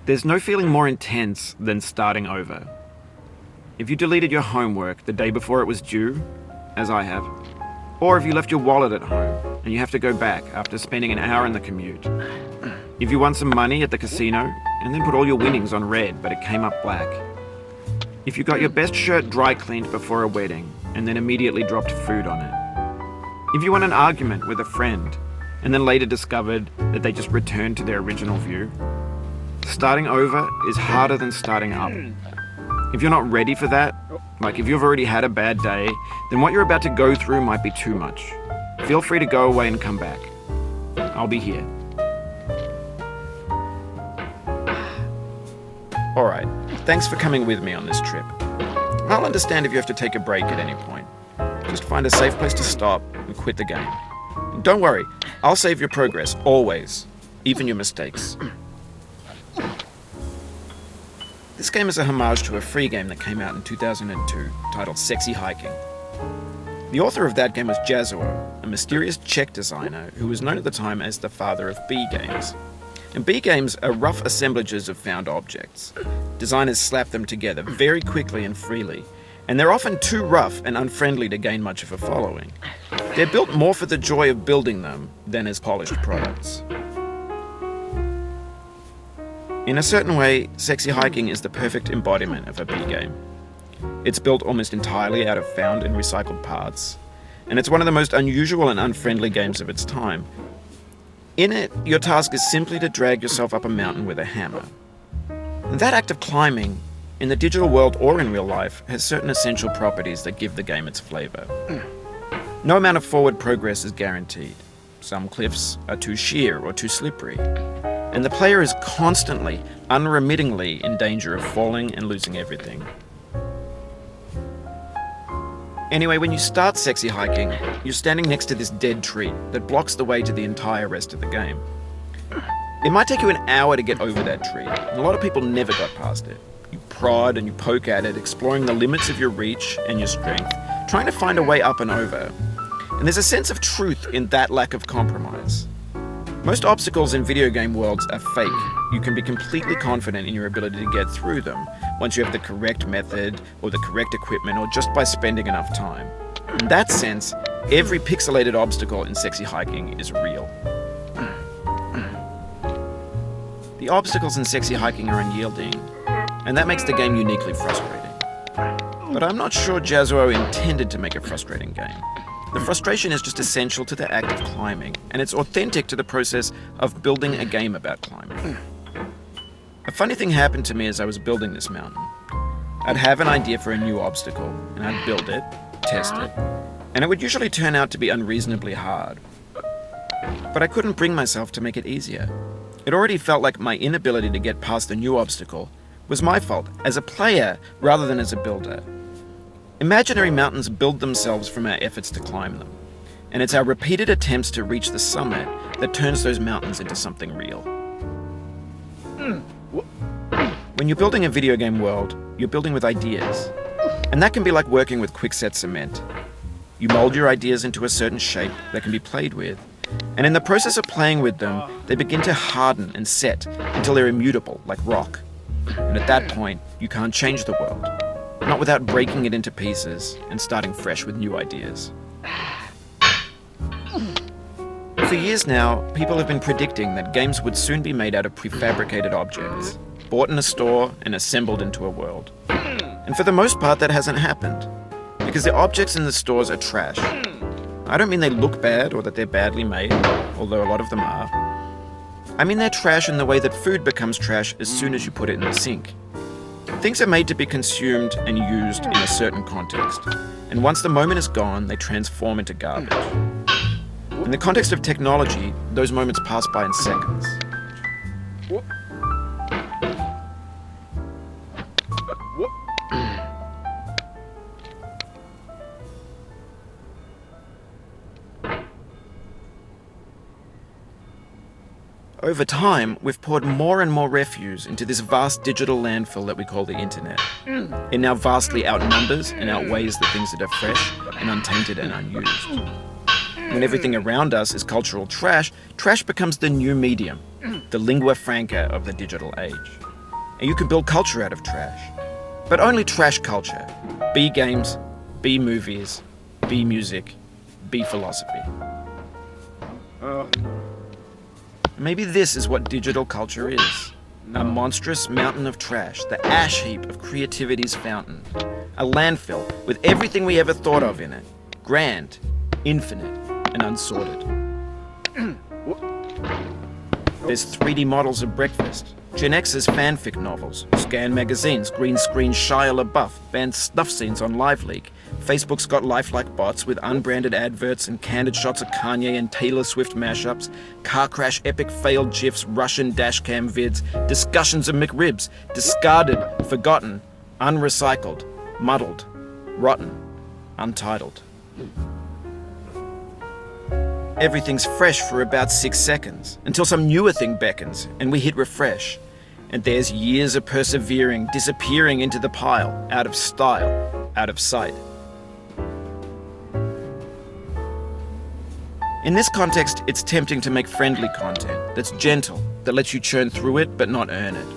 There's no feeling more intense than starting over. If you deleted your homework the day before it was due, as I have, or if you left your wallet at home and you have to go back after spending an hour in the commute. If you won some money at the casino and then put all your winnings on red but it came up black. If you got your best shirt dry cleaned before a wedding and then immediately dropped food on it. If you won an argument with a friend and then later discovered that they just returned to their original view. Starting over is harder than starting up. If you're not ready for that, like if you've already had a bad day, then what you're about to go through might be too much. Feel free to go away and come back. I'll be here. Alright, thanks for coming with me on this trip. I'll understand if you have to take a break at any point. Just find a safe place to stop and quit the game. And don't worry, I'll save your progress, always. Even your mistakes. This game is a homage to a free game that came out in 2002 titled Sexy Hiking. The author of that game was Jazzuo, a mysterious Czech designer who was known at the time as the father of B games. And B games are rough assemblages of found objects. Designers slap them together very quickly and freely, and they're often too rough and unfriendly to gain much of a following. They're built more for the joy of building them than as polished products. In a certain way, Sexy Hiking is the perfect embodiment of a B game. It's built almost entirely out of found and recycled parts, and it's one of the most unusual and unfriendly games of its time. In it, your task is simply to drag yourself up a mountain with a hammer. And that act of climbing, in the digital world or in real life, has certain essential properties that give the game its flavor. No amount of forward progress is guaranteed. Some cliffs are too sheer or too slippery. And the player is constantly, unremittingly in danger of falling and losing everything. Anyway, when you start Sexy Hiking, you're standing next to this dead tree that blocks the way to the entire rest of the game. It might take you an hour to get over that tree, and a lot of people never got past it. You prod and you poke at it, exploring the limits of your reach and your strength, trying to find a way up and over. And there's a sense of truth in that lack of compromise. Most obstacles in video game worlds are fake. You can be completely confident in your ability to get through them once you have the correct method or the correct equipment or just by spending enough time. In that sense, every pixelated obstacle in Sexy Hiking is real. The obstacles in Sexy Hiking are unyielding, and that makes the game uniquely frustrating. But I'm not sure Jazzuo intended to make a frustrating game. The frustration is just essential to the act of climbing, and it's authentic to the process of building a game about climbing. A funny thing happened to me as I was building this mountain. I'd have an idea for a new obstacle, and I'd build it, test it, and it would usually turn out to be unreasonably hard. But I couldn't bring myself to make it easier. It already felt like my inability to get past the new obstacle was my fault as a player rather than as a builder. Imaginary mountains build themselves from our efforts to climb them, and it's our repeated attempts to reach the summit that turns those mountains into something real. When you're building a video game world, you're building with ideas, and that can be like working with quickset cement. You mold your ideas into a certain shape that can be played with, and in the process of playing with them, they begin to harden and set until they're immutable, like rock. And at that point, you can't change the world. Not without breaking it into pieces and starting fresh with new ideas. For years now, people have been predicting that games would soon be made out of prefabricated objects, bought in a store and assembled into a world. And for the most part, that hasn't happened, because the objects in the stores are trash. I don't mean they look bad or that they're badly made, although a lot of them are. I mean they're trash in the way that food becomes trash as soon as you put it in the sink. Things are made to be consumed and used in a certain context, and once the moment is gone, they transform into garbage. In the context of technology, those moments pass by in seconds. Over time, we've poured more and more refuse into this vast digital landfill that we call the internet. It now vastly outnumbers and outweighs the things that are fresh and untainted and unused. When everything around us is cultural trash, trash becomes the new medium, the lingua franca of the digital age. And you can build culture out of trash. But only trash culture. Be games, be movies, be music, be philosophy. Maybe this is what digital culture is. A monstrous mountain of trash, the ash heap of creativity's fountain. A landfill with everything we ever thought of in it. Grand, infinite, and unsorted. There's 3D models of breakfast, Gen X's fanfic novels, scan magazines, green screen Shia LaBeouf, banned snuff scenes on LiveLeak. Facebook's got lifelike bots with unbranded adverts and candid shots of Kanye and Taylor Swift mashups, car crash epic failed GIFs, Russian dashcam vids, discussions of McRibs, discarded, forgotten, unrecycled, muddled, rotten, untitled. Everything's fresh for about 6 seconds, until some newer thing beckons, and we hit refresh. And there's years of persevering, disappearing into the pile, out of style, out of sight. In this context, it's tempting to make friendly content that's gentle, that lets you churn through it but not earn it.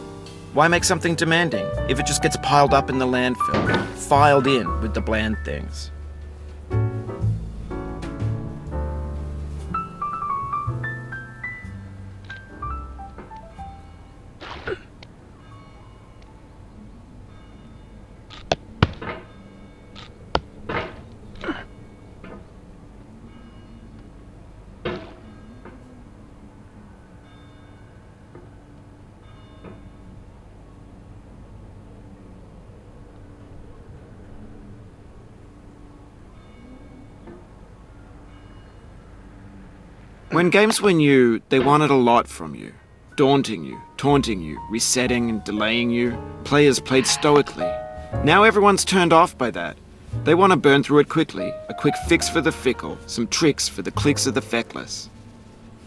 Why make something demanding if it just gets piled up in the landfill, filed in with the bland things? When games were new, they wanted a lot from you. Daunting you, taunting you, resetting and delaying you. Players played stoically. Now everyone's turned off by that. They want to burn through it quickly, a quick fix for the fickle, some tricks for the clicks of the feckless.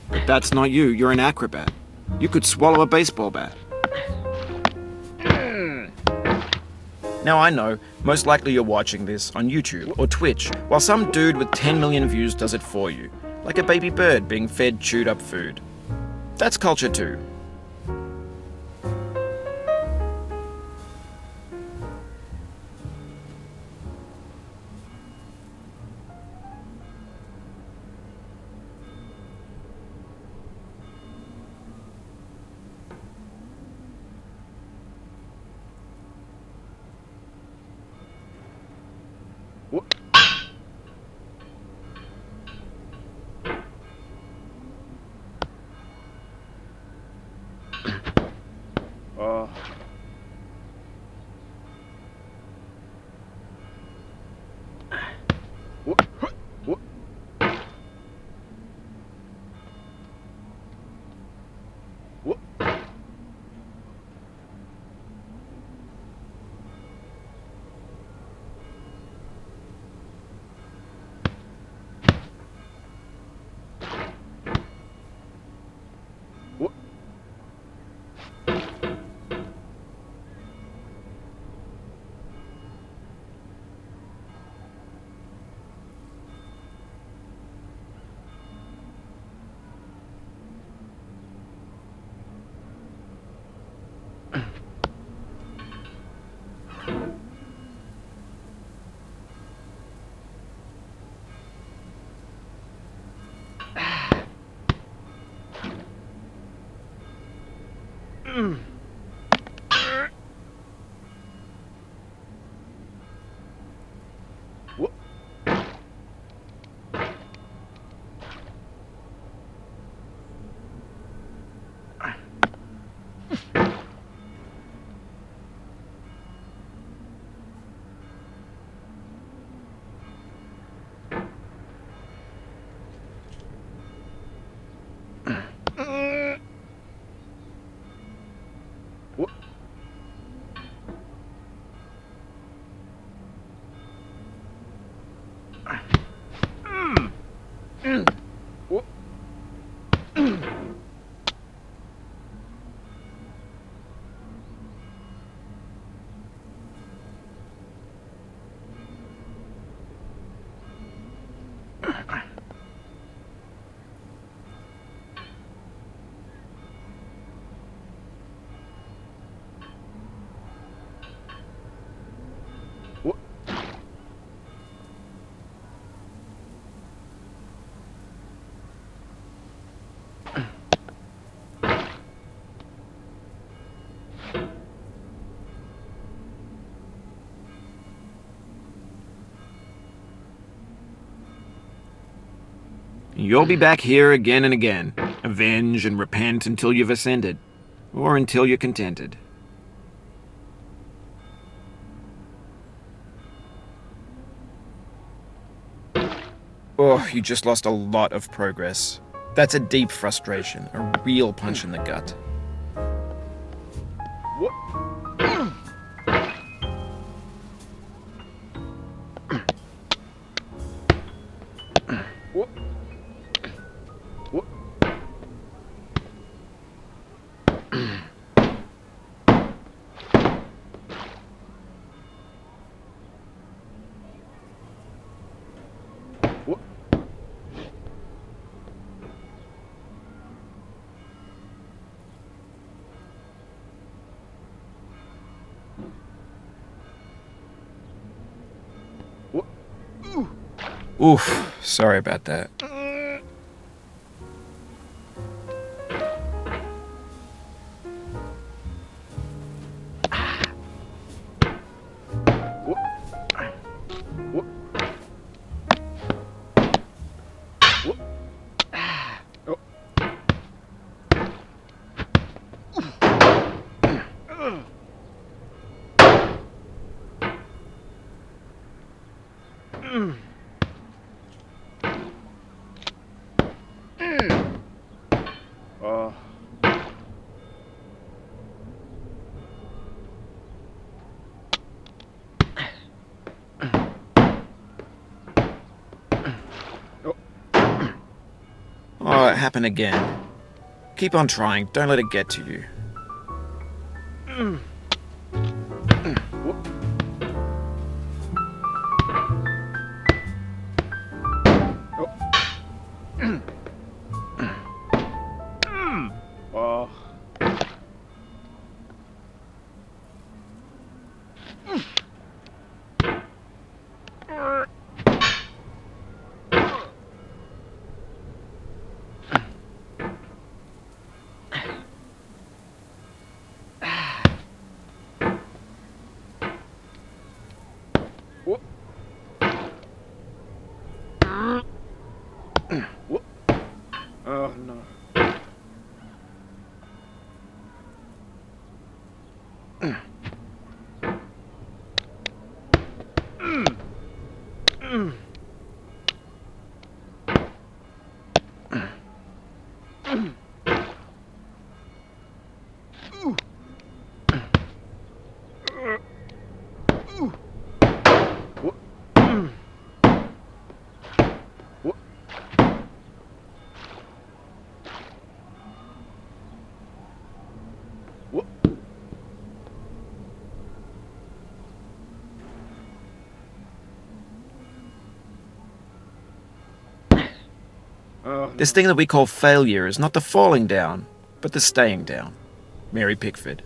But that's not you, you're an acrobat. You could swallow a baseball bat. Now I know, most likely you're watching this on YouTube or Twitch, while some dude with 10 million views does it for you. Like a baby bird being fed chewed up food. That's culture too. You'll be back here again and again. Avenge and repent until you've ascended. Or until you're contented. Oh, you just lost a lot of progress. That's a deep frustration, a real punch in the gut. Oof, sorry about that. Oh, it happened again. Keep on trying, don't let it get to you. Oh no. This thing that we call failure is not the falling down, but the staying down. Mary Pickford.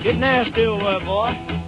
Getting there still, boy.